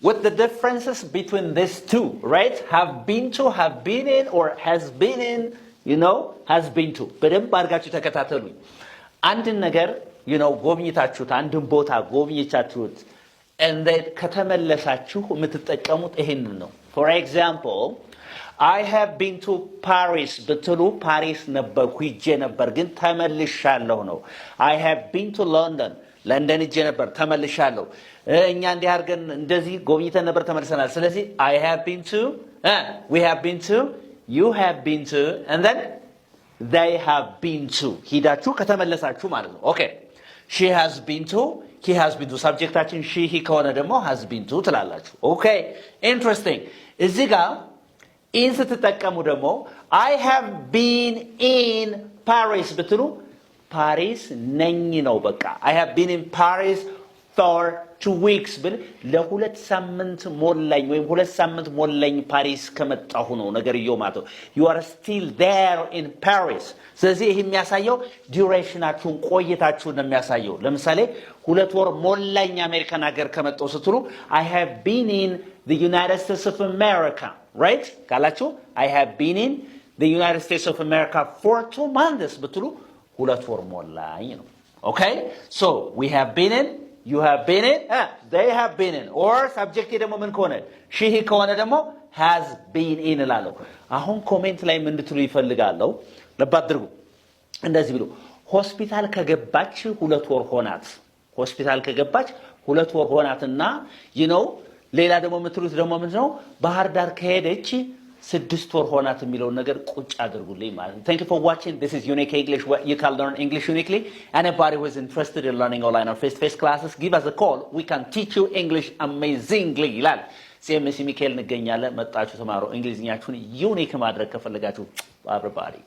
with the differences between these two, right? Have been to, have been in, or has been in, has been to. በደንብ አድርጋችሁ ተከታተሉኝ። አንድን ነገር, ጎብኝታችሁት, አንድን ቦታ ጎብኝቻችሁት, and then ከተመለሳችሁ የምትጠቀሙት ይሄንን ነው. For example, I have been to Paris ብትሉ ፓሪስ ነበርኩ ሂጄ ነበር ግን ተመልሻለሁ ነው. I have been to London ለንደን ሂጄ ነበር ተመልሻለሁ. እኛ እንዲህ አድርገን እንደዚህ ጎብኝተን ነበር ተመልሰናል. ስለዚህ I have been to, we have been to, you have been to, and then they have been to. ሂዳችሁ ከተመለሳችሁ ማለት ነው. Okay. She has been to, he has been to. ሰብጀክታችን she he ከሆነ ደግሞ has been to ትላላችሁ. Okay. Interesting. እዚህ ጋር in ስትጠቀሙ ደግሞ I have been in Paris ብትሉ ፓሪስ ነኝ ነው በቃ. I have been in Paris for 2 weeks ብል ለሁለት ሳምንት ሞላኝ ወይም ሁለት ሳምንት ሞላኝ ፓሪስ ከመጣሁ ነው ነገርየው ማለት ነው. You are still there in Paris. ስለዚህ ይሄ የሚያሳየው ዱሬሽናችሁን ቆይታችሁን ነው የሚያሳየው. ለምሳሌ 2 ወር ሞላኝ አሜሪካን ሀገር ከመጣሁ ስትሉ I have been in the United States of America, right? ካላችሁ I have been in the United States of America for 2 months ብትሉ 2 ወር ሞላኝ ነው. Okay? So we have been in, you have been in, they have been in, or subject ደግሞ ምን ከሆነ she he ከሆነ ደግሞ has been in እላለሁ. አሁን ኮሜንት ላይ ምን እንድትሉ ይፈልጋለሁ ለባድርጉ እንደዚህ ብሎ ሆስፒታል ከገባች 2 ወር ሆናት. ሆስፒታል ከገባች 2 ወር ሆናትና ሌላ ደግሞ የምትሉት ደግሞ ምንድነው ባህር ዳር ከሄደች 6 ወር ሆናት የሚለው ነገር ቁጭ አድርጉልኝ ማለት ነው. Thank you for watching. This is Unique English, where you can learn English uniquely. Anybody who is interested in learning online or face-to-face classes, give us a call. We can teach you English amazingly. ይላል CMC ሚካኤል እንገኛለን. መጣችሁ ተማሩ እንግሊዝኛችሁን ዩኒክ ማድረግ ከፈለጋችሁ everybody